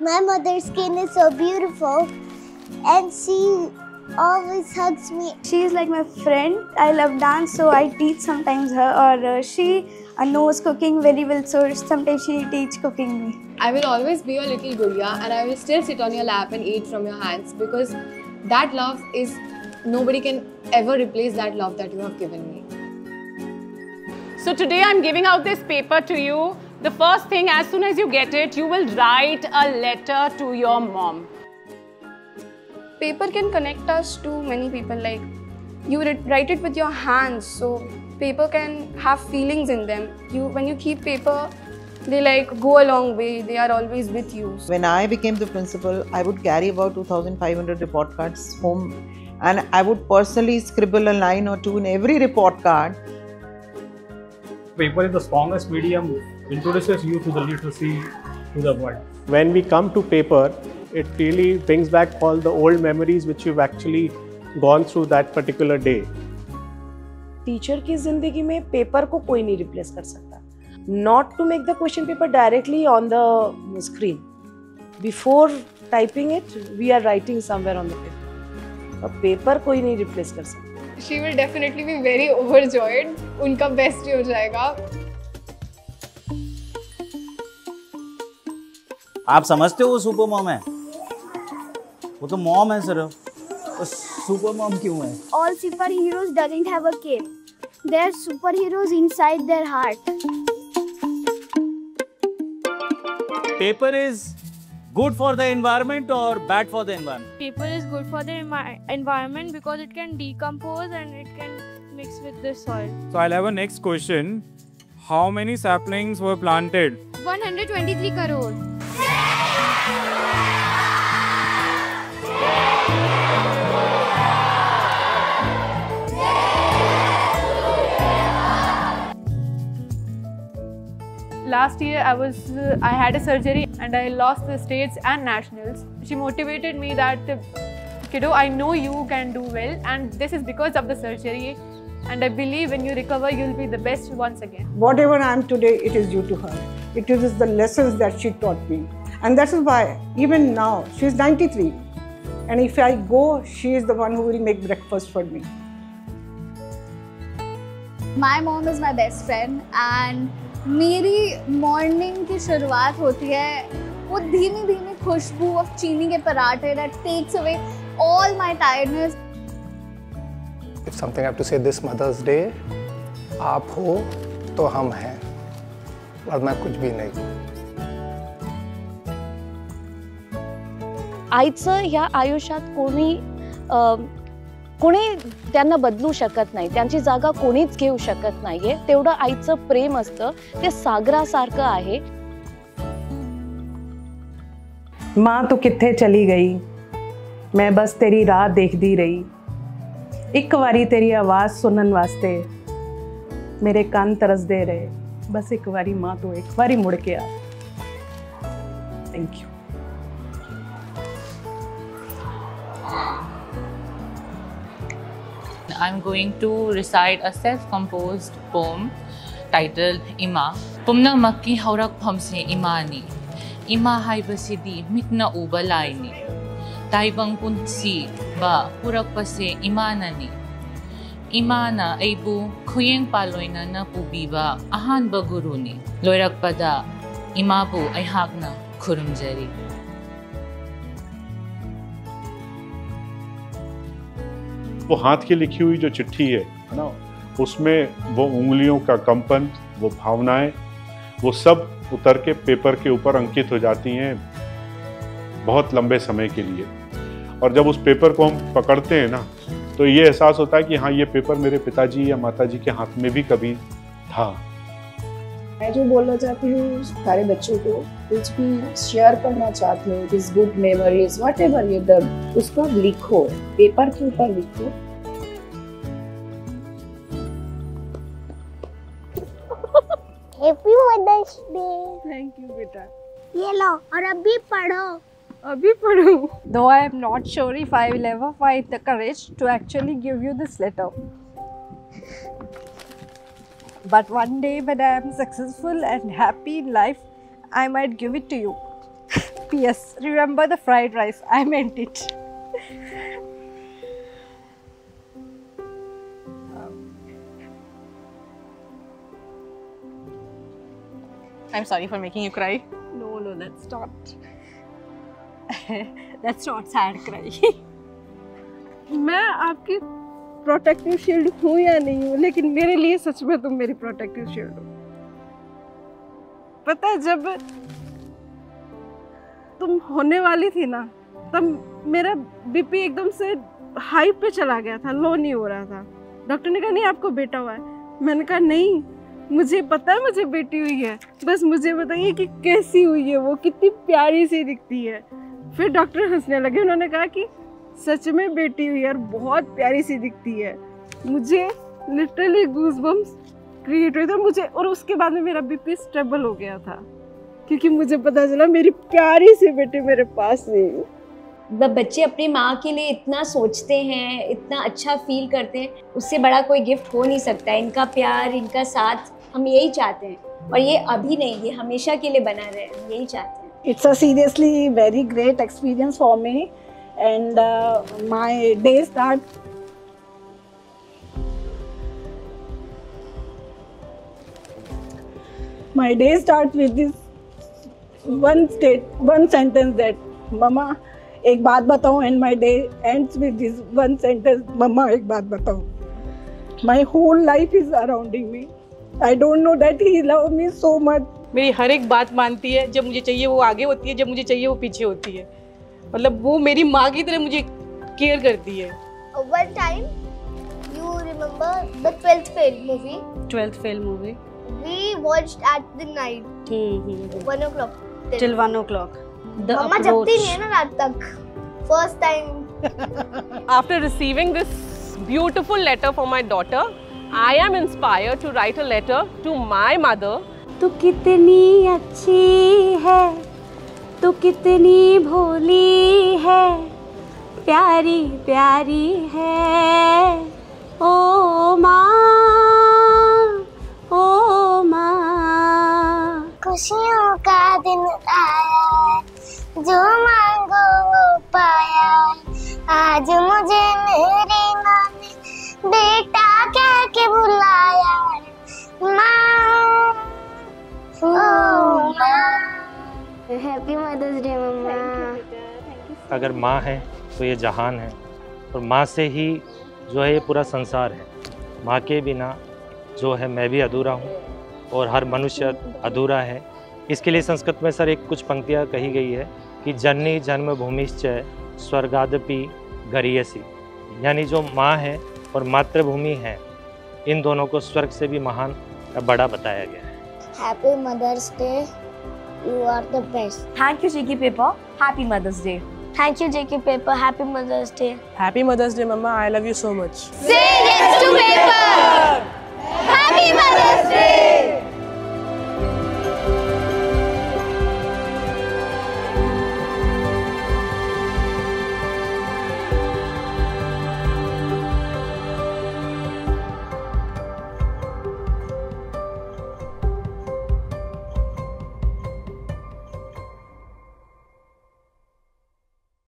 My mother's skin is so beautiful and she always hugs me. She is like my friend. I love dance, so I teach sometimes her, or she knows cooking very well, so sometimes she teach cooking me. I will always be your little Guriya and I will still sit on your lap and eat from your hands because that love is, nobody can ever replace that love that you have given me. So today I'm giving out this paper to you. The first thing, as soon as you get it, you will write a letter to your mom. Paper can connect us to many people. Like you write it with your hands, so paper can have feelings in them. When you keep paper, they like go a long way. They are always with you. When I became the principal, I would carry about 2,500 report cards home, and I would personally scribble a line or two in every report card. Paper is the strongest medium, introduces you to the literacy, to the world. When we come to paper, it really brings back all the old memories which you've actually gone through that particular day. Teacher की जिंदगी में paper को कोई नहीं replace कर सकता. Not to make the question paper directly on the screen. Before typing it, we are writing somewhere on the paper. अब paper कोई नहीं रिप्लेस कर सकता. She will definitely be very overjoyed. उनका best ही हो जाएगा. आप समझते हो वो सुपर मॉम है? वो तो मॉम है सिर्फ. वो सुपर मॉम क्यों है? All superheroes doesn't have a cape. They're superheroes inside their heart. Paper is good for the environment or bad for the environment? Paper is good for the environment because it can decompose and it can mix with the soil. So I'll have a next question. How many saplings were planted? 123 crore. Last year I had a surgery and I lost the states and nationals. She motivated me that, kiddo, I know you can do well and this is because of the surgery, and I believe when you recover you'll be the best once again. Whatever I am today, it is due to her. It is the lessons that she taught me, and that is why even now she is 93, and if I go, she is the one who will make breakfast for me. My mom is my best friend and मेरी morning की शुरुआत होती है वो धीमी धीमी खुशबू of चीनी के पराठे that takes away all my tiredness. If something I have to say this Mother's Day, आप हो तो हम हैं, वरना कुछ भी नहीं. आईचं या आयुष्यात कोणी त्यांना बदलू शकत नाही. त्यांची जागा कोणीच घेऊ शकत नाहीये. तेवढं आईचं प्रेम असतं ते सागरासारखं आहे. माँ तू कित्थे चली गई, मैं बस तेरी राह देखदी रही. एक वारी तेरी आवाज़ सुनन वास्ते मेरे कान तरसदे रहे. बस एक वारी माँ तू एक वारी मुड़ के आ. Thank you. I'm going to recite a self-composed poem titled Ima. Pumna makki haurak phamse imani. Ima haibasidi mitna uba laini. Taibang punsi ba purak pase imanani. Imana aibu kuyeng paloyna na pubiba ahan ba guruni. Loirak pada imabu ay hagna kurumjari. वो हाथ की लिखी हुई जो चिट्ठी है ना, उसमें वो उंगलियों का कंपन, वो भावनाएं, वो सब उतर के पेपर के ऊपर अंकित हो जाती हैं बहुत लंबे समय के लिए. और जब उस पेपर को हम पकड़ते हैं ना, तो ये एहसास होता है कि हाँ, ये पेपर मेरे पिताजी या माताजी के हाथ में भी कभी था. मैं जो बोलना चाहती हूँ सारे बच्चों को, कुछ भी शेयर करना चाहती हूँ, this good memories whatever you done, उसको लिखो, पेपर के ऊपर लिखो. Happy Mother's Day. Thank you बेटा. ये लो और अभी पढ़ो. अभी पढ़ो. Though I am not sure if I will ever find the courage to actually give you this letter. But one day when I am successful and happy in life, I might give it to you. PS, remember the fried rice. I meant it. I'm sorry for making you cry. No, that's not. That's not sad cry. मैं आपकी protective shield हूँ या नहीं हूँ, लेकिन मेरे लिए सच में तुम मेरी प्रोटेक्टिव शील्ड हो। पता है जब तुम होने वाली थी ना, तब मेरा बीपी एकदम से हाई पे चला गया था, लो नहीं हो रहा था। डॉक्टर ने कहा नहीं आपको बेटा हुआ है। मैंने कहा नहीं, मुझे पता है मुझे बेटी हुई है, बस मुझे बताइए कि कैसी हुई है, वो कितनी प्यारी सी दिखती है। फिर डॉक्टर हंसने लगे, उन्होंने कहा कि सच में बेटी हुई है और बहुत प्यारी सी दिखती है। मुझे लिटरली गूज़बम्स क्रिएट हुए थे मुझे, और उसके बाद में मेरा बीपी स्टेबल हो गया था, क्योंकि मुझे पता चला मेरी प्यारी सी बेटी मेरे पास नहीं। बच्चे अपनी माँ के लिए इतना सोचते हैं, इतना अच्छा फील करते हैं, उससे बड़ा कोई गिफ्ट हो नहीं सकता। इनका प्यार, इनका साथ हम यही चाहते हैं, और ये अभी नहीं, ये हमेशा के लिए बना रहे, हम यही चाहते हैं। It's a seriously very great experience for me, and my day starts. My day starts with this one sentence that Mama, एक बात बताओ, and my day ends with this one sentence, Mama, एक बात बताओ. My whole life is surrounding me. I don't know that he loves me so much. मेरी हर एक बात मानती है, जब मुझे चाहिए वो आगे होती है, जब मुझे चाहिए वो पीछे होती है। मतलब वो मेरी माँ की तरह मुझे केयर करती है। One time, you remember the 12th Fail movie? 12th Fail movie. We watched at the night. 1 o'clock. Till 1 o'clock. मम्मा जगती नहीं है ना रात तक. First time. After receiving this beautiful letter from my daughter, I am inspired to write a letter to my mother. तू कितनी अच्छी है, तू कितनी भोली है, प्यारी प्यारी है, ओ माँ, ओ माँ। खुशियों का दिन आया, जो मांगो वो पाया, आज मुझे मेरी माँ ने बेटा कह के बुलाया, माँ, ओ माँ। हैप्पी मदर्स डे मम्मा। अगर माँ है तो ये जहान है, और माँ से ही जो है ये पूरा संसार है। माँ के बिना जो है मैं भी अधूरा हूँ, और हर मनुष्य अधूरा है। इसके लिए संस्कृत में सर एक कुछ पंक्तियाँ कही गई है कि जननी जन्मभूमिश्च स्वर्गादपि गरीयसी, यानी जो माँ है और मातृभूमि है, इन दोनों को स्वर्ग से भी महान या बड़ा बताया गया है। Happy Mother's Day. You are the best. Thank you, JK Paper. Happy Mother's Day. Thank you, JK Paper. Happy Mother's Day. Happy Mother's Day, Mama. I love you so much. Say yes to paper.